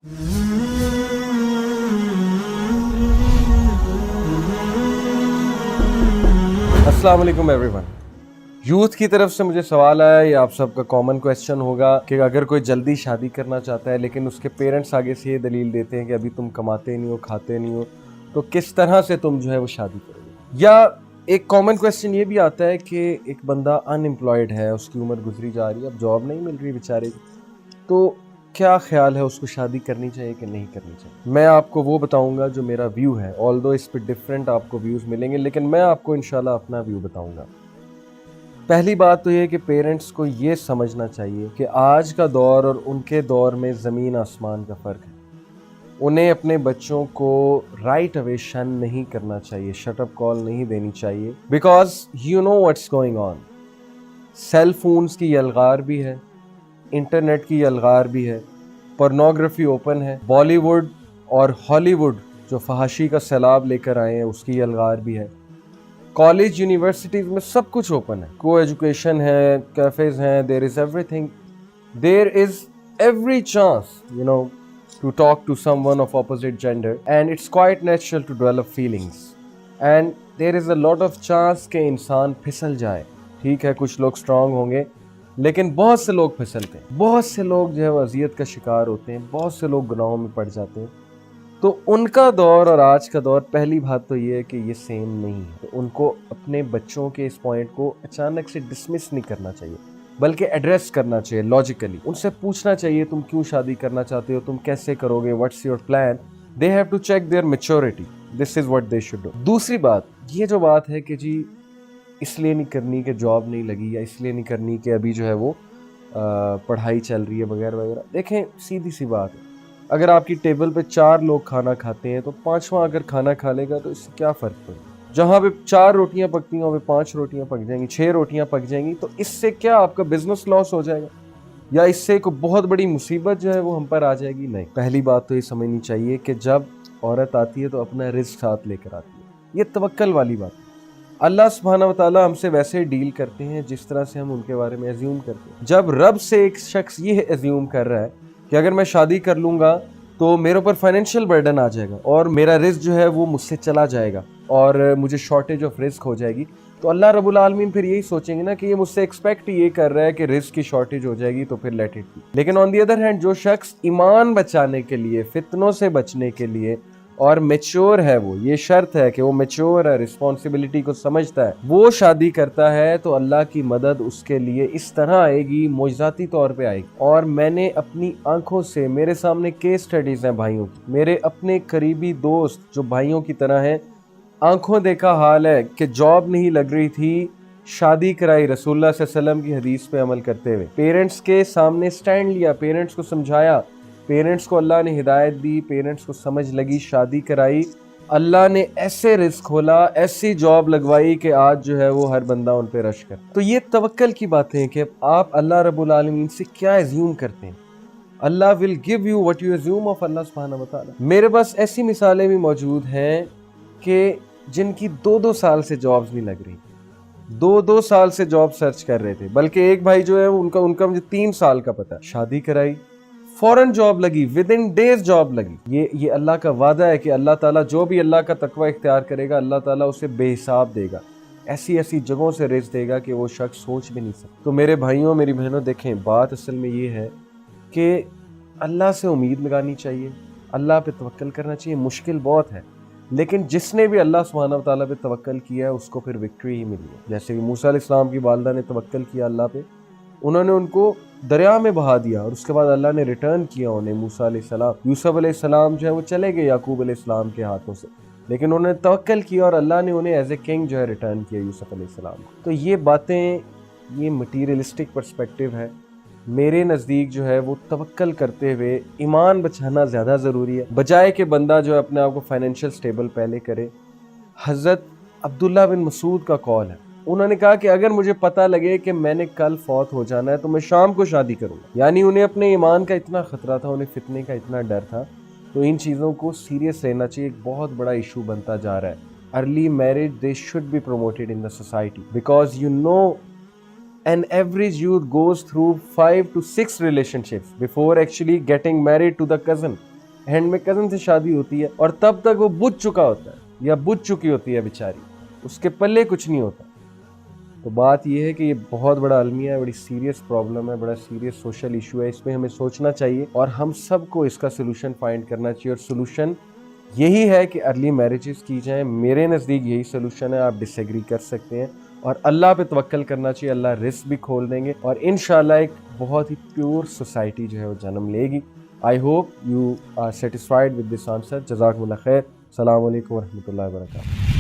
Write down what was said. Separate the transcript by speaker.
Speaker 1: अस्सलाम वालेकुम everyone. Youth की तरफ से मुझे सवाल आया, ये आप सबका कॉमन क्वेश्चन होगा कि अगर कोई जल्दी शादी करना चाहता है लेकिन उसके पेरेंट्स आगे से ये दलील देते हैं कि अभी तुम कमाते नहीं हो, खाते नहीं हो, तो किस तरह से तुम जो है वो शादी करोगे। या एक कॉमन क्वेश्चन ये भी आता है कि एक बंदा अनएम्प्लॉयड है, उसकी उम्र गुजरी जा रही है, अब जॉब नहीं मिल रही बेचारे की, तो क्या ख्याल है, उसको शादी करनी चाहिए कि नहीं करनी चाहिए। मैं आपको वो बताऊंगा जो मेरा व्यू है, ऑल्दो इस पे डिफरेंट आपको व्यूज़ मिलेंगे, लेकिन मैं आपको इंशाल्लाह अपना व्यू बताऊंगा। पहली बात तो ये कि पेरेंट्स को ये समझना चाहिए कि आज का दौर और उनके दौर में ज़मीन आसमान का फ़र्क है। उन्हें अपने बच्चों को राइट अवे शन नहीं करना चाहिए, शटअप कॉल नहीं देनी चाहिए, because you know what's going on. Cell phones की यलगार भी है, इंटरनेट की यलगार भी है, पोर्नोग्राफी ओपन है, बॉलीवुड और हॉलीवुड जो फहाशी का सैलाब लेकर आए हैं उसकी यलगार भी है, कॉलेज यूनिवर्सिटीज़ में सब कुछ ओपन है, को एजुकेशन है, कैफेज हैं, there is everything, there is every chance, to talk to someone of opposite gender, and it's quite natural to develop feelings, and there is a lot of chance कि इंसान फिसल जाए। ठीक है, कुछ लोग स्ट्रांग होंगे, लेकिन बहुत से लोग फिसलते हैं, बहुत से लोग जो है वो अजियत का शिकार होते हैं, बहुत से लोग गुनाहों में पड़ जाते हैं। तो उनका दौर और आज का दौर, पहली बात तो ये है कि ये सेम नहीं है। तो उनको अपने बच्चों के इस पॉइंट को अचानक से डिसमिस नहीं करना चाहिए, बल्कि एड्रेस करना चाहिए लॉजिकली। उनसे पूछना चाहिए तुम क्यों शादी करना चाहते हो, तुम कैसे करोगे, what's your plan. They have to check their maturity, this is what they should do. दूसरी बात, ये जो बात है कि जी इसलिए नहीं करनी कि जॉब नहीं लगी, या इसलिए नहीं करनी कि अभी जो है वो पढ़ाई चल रही है वगैरह वगैरह। देखें, सीधी सी बात है, अगर आपकी टेबल पे 4 लोग खाना खाते हैं तो 5वां अगर खाना खा लेगा तो इससे क्या फ़र्क पड़ेगा। जहाँ पे 4 रोटियां पकती हैं वहाँ पे 5 रोटियां पक जाएंगी, 6 रोटियां पक जाएंगी, तो इससे क्या आपका बिजनेस लॉस हो जाएगा, या इससे कोई बहुत बड़ी मुसीबत जो है वो हम पर आ जाएगी? नहीं। पहली बात तो ये समझनी चाहिए कि जब औरत आती है तो अपना रिस्क साथ लेकर आती है, ये तवक्कल वाली बात है। अल्लाह सुब्हानहू व तआला हमसे वैसे डील करते हैं जिस तरह से हम उनके बारे में एज्यूम करते हैं। जब रब से एक शख्स ये एज्यूम कर रहा है कि अगर मैं शादी कर लूँगा तो मेरे ऊपर फाइनेंशियल बर्डन आ जाएगा और मेरा रिस्क जो है वो मुझसे चला जाएगा और मुझे शॉर्टेज ऑफ रिस्क हो जाएगी, तो अल्लाह रब्बुल आलमीन फिर यही सोचेंगे ना कि ये मुझसे एक्सपेक्ट ये कर रहा है कि रिस्क की शॉर्टेज हो जाएगी, तो फिर लेट इट बी। लेकिन ऑन दी अदर हैंड, जो शख्स ईमान बचाने के लिए, फितनों से बचने के लिए और मैच्योर है, वो ये शर्त है कि वो मैच्योर है, रिस्पॉन्सिबिलिटी को समझता है, वो शादी करता है, तो अल्लाह की मदद उसके लिए इस तरह आएगी, मोजज़ाती तौर पे आएगी। और मैंने अपनी आंखों से, मेरे सामने केस स्टडीज़ हैं भाइयों की, मेरे अपने करीबी दोस्त जो भाइयों की तरह हैं, आंखों देखा हाल है कि जॉब नहीं लग रही थी, शादी कराई रसूलुल्लाह सल्लल्लाहु अलैहि वसल्लम की हदीस पे अमल करते हुए, पेरेंट्स के सामने स्टैंड लिया, पेरेंट्स को समझाया, पेरेंट्स को अल्लाह ने हिदायत दी, पेरेंट्स को समझ लगी, शादी कराई, अल्लाह ने ऐसे रिस्क खोला, ऐसी जॉब लगवाई कि आज जो है वो हर बंदा उन पे रश कर। तो ये तवक्कल की बातें हैं कि आप अल्लाह रब्बुल आलमीन से क्या एज्यूम करते हैं। Allah will give you what you assume of Allah सुब्हानहू व तआला। मेरे पास ऐसी मिसालें भी मौजूद हैं कि जिनकी 2-2 साल से जॉब्स नहीं लग रही, 2-2 साल से जॉब सर्च कर रहे थे, बल्कि एक भाई जो है उनका मुझे 3 साल का पता है, शादी कराई, फौरन जॉब लगी, विद इन डेज जॉब लगी। ये अल्लाह का वादा है कि अल्लाह ताला जो भी अल्लाह का तकवा इख्तियार करेगा, अल्लाह ताला उसे बेहिसाब देगा, ऐसी ऐसी जगहों से रिज़्क देगा कि वो शख्स सोच भी नहीं सकता। तो मेरे भाइयों, मेरी बहनों, देखें, बात असल में ये है कि अल्लाह से उम्मीद लगानी चाहिए, अल्लाह पे तवक्कल करना चाहिए। मुश्किल बहुत है, लेकिन जिसने भी अल्लाह सुब्हानहू व तआला पे तवक्कल किया है उसको फिर विक्ट्री ही मिली है। जैसे कि मूसा अलैहिस्सलाम की वालिदा ने तवक्कल किया अल्लाह पे, उन्होंने उनको दरिया में बहा दिया और उसके बाद अल्लाह ने रिटर्न किया उन्हें, मूसा अलैहिस्सलाम, यूसुफ अलैहिस्सलाम जो है वो चले गए याकूब अलैहिस्सलाम के हाथों से, लेकिन उन्होंने तवक्कल किया और अल्लाह ने उन्हें एज ए किंग जो है रिटर्न किया यूसुफ अलैहिस्सलाम को। तो ये बातें, ये मटीरियलिस्टिक पर्सपेक्टिव है। मेरे नज़दीक जो है वो तवक्कल करते हुए ईमान बचाना ज़्यादा ज़रूरी है, बजाय कि बंदा जो है अपने आप को फाइनेंशियल स्टेबल पहले करे। हज़रत अब्दुल्ला बिन मसूद का कॉल है, उन्होंने कहा कि अगर मुझे पता लगे कि मैंने कल फौत हो जाना है तो मैं शाम को शादी करूँगा। यानी उन्हें अपने ईमान का इतना ख़तरा था, उन्हें फितने का इतना डर था। तो इन चीज़ों को सीरियस लेना चाहिए, एक बहुत बड़ा इशू बनता जा रहा है। Early marriage, they should be promoted in the society, because an average youth goes through 5 to 6 relationships before actually getting married to the cousin. And में कज़न से शादी होती है और तब तक वो बुझ चुका होता है या बुझ चुकी होती है बेचारी, उसके पल्ले कुछ नहीं होता। तो बात ये है कि ये बहुत बड़ा अलमिया है, बड़ी सीरियस प्रॉब्लम है, बड़ा सीरियस सोशल इशू है, इसमें हमें सोचना चाहिए और हम सबको इसका सोल्यूशन फाइंड करना चाहिए। और सोल्यूशन यही है कि अर्ली मैरिजेस की जाएं। मेरे नज़दीक यही सोल्यूशन है, आप डिसएग्री कर सकते हैं। और अल्लाह पे तवक्कल करना चाहिए, अल्लाह रिस्क भी खोल देंगे और इंशाल्लाह एक बहुत ही प्योर सोसाइटी जो है वो जन्म लेगी। I hope you are satisfied with this answer. जज़ाकुमुल्लाह खैर। अस्सलामु अलैकुम व रहमतुल्लाहि व बरकातहू।